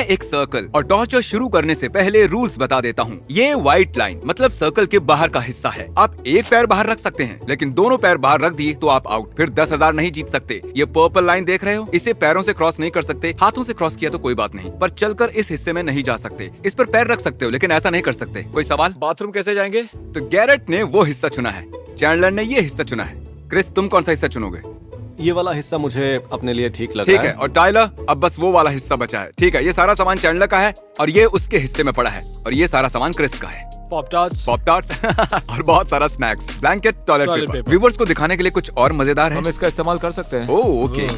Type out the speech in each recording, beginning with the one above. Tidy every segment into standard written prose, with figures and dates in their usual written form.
एक सर्कल और टॉर्चर शुरू करने से पहले रूल्स बता देता हूँ। ये व्हाइट लाइन मतलब सर्कल के बाहर का हिस्सा है। आप एक पैर बाहर रख सकते हैं, लेकिन दोनों पैर बाहर रख दिए तो आप आउट। फिर 10,000 नहीं जीत सकते। ये पर्पल लाइन देख रहे हो, इसे पैरों से क्रॉस नहीं कर सकते। हाथों से क्रॉस किया तो कोई बात नहीं, पर चलकर इस हिस्से में नहीं जा सकते। इस पर पैर रख सकते हो, लेकिन ऐसा नहीं कर सकते। कोई सवाल? बाथरूम कैसे जाएंगे? तो गैरेट ने वो हिस्सा चुना है, चैंडलर ने ये हिस्सा चुना है। क्रिस, तुम कौन सा हिस्सा चुनोगे? ये वाला हिस्सा मुझे अपने लिए ठीक लगा। ठीक है। और टाइलर, अब बस वो वाला हिस्सा बचा है। ठीक है, ये सारा सामान चैंडलर का है और ये उसके हिस्से में पड़ा है, और ये सारा सामान क्रिस का है। पॉप टार्ट्स और बहुत सारा snacks, blanket, toilet paper. Viewers को दिखाने के लिए कुछ और मजेदार है। हम इसका इस्तेमाल कर सकते हैं। ओह ओके,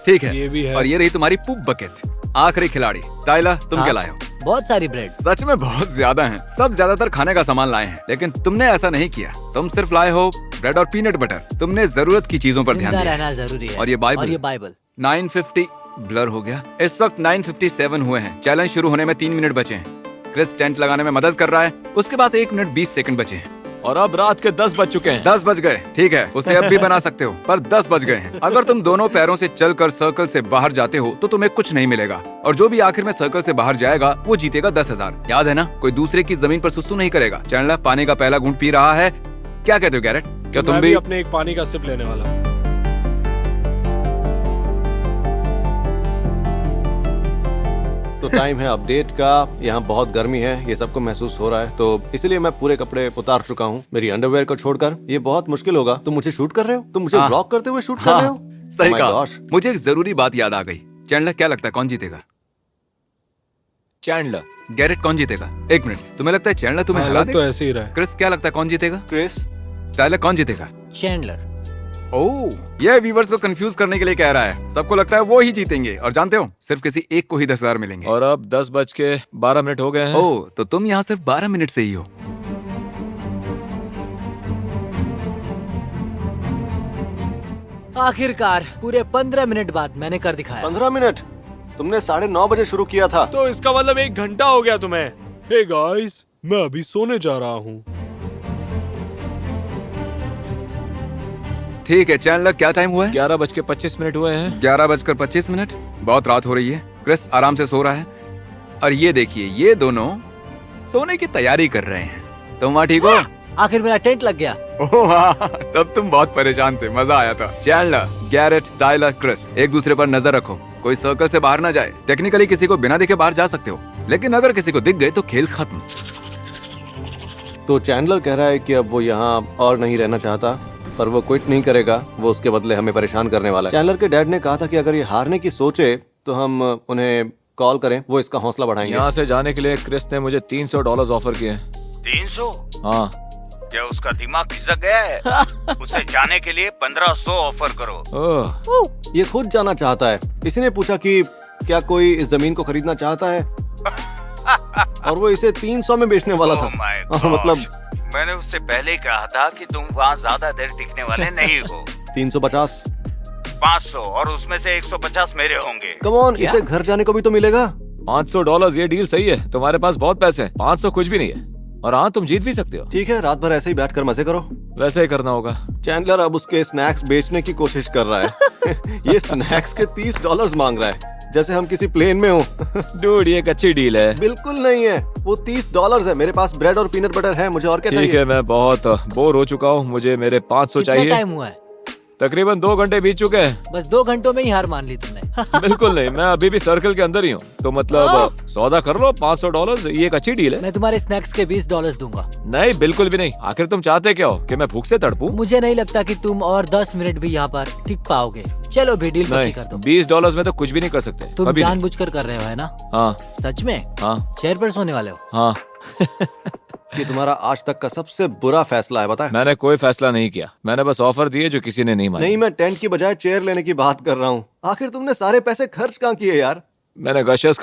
ठीक है। ये भी है। और ये रही तुम्हारी पुप बकेट। आखिरी खिलाड़ी टाइलर, तुम क्या लाए हो? बहुत सारी ब्रेड। सच में बहुत ज्यादा हैं। सब ज्यादातर खाने का सामान लाए हैं, लेकिन तुमने ऐसा नहीं किया। तुम सिर्फ लाए हो ब्रेड और पीनट बटर। तुमने जरूरत की चीजों पर ध्यान जिंदा दिया। रहना जरूरी है। और ये बाइबल। 950 ब्लर हो गया। इस वक्त 957 हुए हैं। चैलेंज शुरू होने में 3 मिनट बचे हैं। क्रिस टेंट लगाने में मदद कर रहा है। उसके पास 1 मिनट 20 सेकंड बचे हैं। और अब रात के 10 बज चुके हैं। 10 बज गए, ठीक है, उसे अब भी बना सकते हो, पर 10 बज गए हैं। अगर तुम दोनों पैरों से चलकर सर्कल से बाहर जाते हो तो तुम्हें कुछ नहीं मिलेगा, और जो भी आखिर में सर्कल से बाहर जाएगा वो जीतेगा 10,000। याद है ना, कोई दूसरे की जमीन पर सुसु नहीं करेगा। चैंडलर पानी का पहला घूंट पी रहा है। क्या कहते हो गैरेट? क्या तुम मैं भी? अपने एक पानी का सिप लेने वाला हूँ। तो टाइम है अपडेट का। यहाँ बहुत गर्मी है, ये सबको महसूस हो रहा है, तो इसलिए मैं पूरे कपड़े उतार चुका हूँ, मेरी अंडरवेयर को छोड़कर। ये बहुत मुश्किल होगा। तुम मुझे शूट कर रहे हो? तुम मुझे हाँ। ब्लॉक करते हुए शूट कर रहे हो? सही Oh my कहा। gosh। मुझे एक जरूरी बात याद आ गई। चैंडलर, क्या लगता है कौन जीतेगा? चैंडलर। गैरेट, कौन जीतेगा? 1 मिनट, तुम्हें लगता है चैंडलर तुम्हें हरा हालत तो देगा? ऐसे ही रहा है। क्रिस, क्या लगता है कौन जीतेगा? क्रिस, टाइलर, कौन जीतेगा? चैंडलर। ओह, ये व्यूवर्स को कंफ्यूज करने के लिए कह रहा है। सबको लगता है वो ही जीतेंगे, और जानते हो सिर्फ किसी एक को ही 10,000 मिलेंगे। और अब 10:12 हो गए हैं। ओह, तो तुम यहाँ सिर्फ 12 मिनट से ही हो। आखिरकार पूरे 15 मिनट बाद मैंने कर दिखाया। 15 मिनट? तुमने 9:30 बजे शुरू किया था। तो इसका मतलब 1 घंटा हो गया तुम्हें। हे गाइस, मैं अभी सोने जा रहा हूँ। ठीक है चैंडलर, क्या टाइम हुआ है? 11:25 हुए हैं। 11:25। बहुत रात हो रही है। क्रिस आराम से सो रहा है, और ये देखिए, ये दोनों सोने की तैयारी कर रहे हैं। तुम वहाँ ठीक हो? आखिर मेरा टेंट लग गया। ओह हाँ, तब तुम बहुत परेशान थे, मजा आया था। चैंडलर, गैरेट, टाइलर, क्रिस, एक दूसरे पर नजर रखो, कोई सर्कल से बाहर ना जाए। टेक्निकली किसी को बिना देखे बाहर जा सकते हो, लेकिन अगर किसी को दिख गए तो खेल खत्म। तो चैंडलर कह रहा है कि अब वो यहाँ और नहीं रहना चाहता, पर वो क्विट नहीं करेगा। वो उसके बदले हमें परेशान करने वाला है। चैंडलर के डैड ने कहा था कि अगर ये हारने की सोचे तो हम उन्हें कॉल करें, वो इसका हौसला बढ़ाएंगे। यहाँ से जाने के लिए क्रिस ने मुझे $300 ऑफर किए। 300? हाँ। क्या उसका दिमाग खिसक गया है? उसे जाने के लिए 1500 ऑफर करो। ओह, ये खुद जाना चाहता है। किसी ने पूछा कि क्या कोई इस जमीन को खरीदना चाहता है, और वो इसे 300 में बेचने वाला था। Oh my और मतलब gosh, मैंने उससे पहले ही कहा था कि तुम वहाँ ज्यादा देर टिकने वाले नहीं हो। 350। 500, और उसमें से 150 मेरे होंगे। कम ऑन, इसे घर जाने को भी तो मिलेगा। $500, ये डील सही है। तुम्हारे पास बहुत पैसे हैं। 500 कुछ भी नहीं है। और हाँ, तुम जीत भी सकते हो। ठीक है, रात भर ऐसे ही बैठकर मजे करो। वैसे ही करना होगा। चैंडलर अब उसके स्नैक्स बेचने की कोशिश कर रहा है। ये स्नैक्स के $30 मांग रहा है, जैसे हम किसी प्लेन में हो। डूड, ये एक अच्छी डील है। बिल्कुल नहीं है, वो $30 है। मेरे पास ब्रेड और पीनट बटर है, मुझे और क्या ठीक चाहिए? है, मैं बहुत बोर हो चुका हूँ। मुझे मेरे 500 कितना चाहिए। टाइम हुआ है? तकरीबन 2 घंटे बीत चुके हैं। बस 2 घंटों में ही हार मान ली तुमने। बिल्कुल नहीं, मैं अभी भी सर्कल के अंदर ही हूँ। तो मतलब सौदा कर लो। $500, ये एक अच्छी डील है। मैं तुम्हारे स्नैक्स के $20 दूंगा। नहीं, बिल्कुल भी नहीं। आखिर तुम चाहते क्या हो, कि मैं भूख से तड़पूं? मुझे नहीं लगता कि तुम और 10 मिनट भी यहाँ पर टिक पाओगे। चलो भी डील पक्की नहीं, कर दो। $20 में तो कुछ भी नहीं कर सकते। तुम अभी नहीं। जानबूझकर कर रहे हो, है ना? हाँ सच में? हाँ चेयर पर सोने वाले हो? हाँ। ये तुम्हारा आज तक का सबसे बुरा फैसला है, बता। मैंने कोई फैसला नहीं किया। मैंने बस ऑफर दिए जो किसी ने नहीं माने। नहीं, मैं टेंट की बजाय चेयर लेने की बात कर रहा हूँ। आखिर तुमने सारे पैसे खर्च कहाँ किए यार? मैंने गशस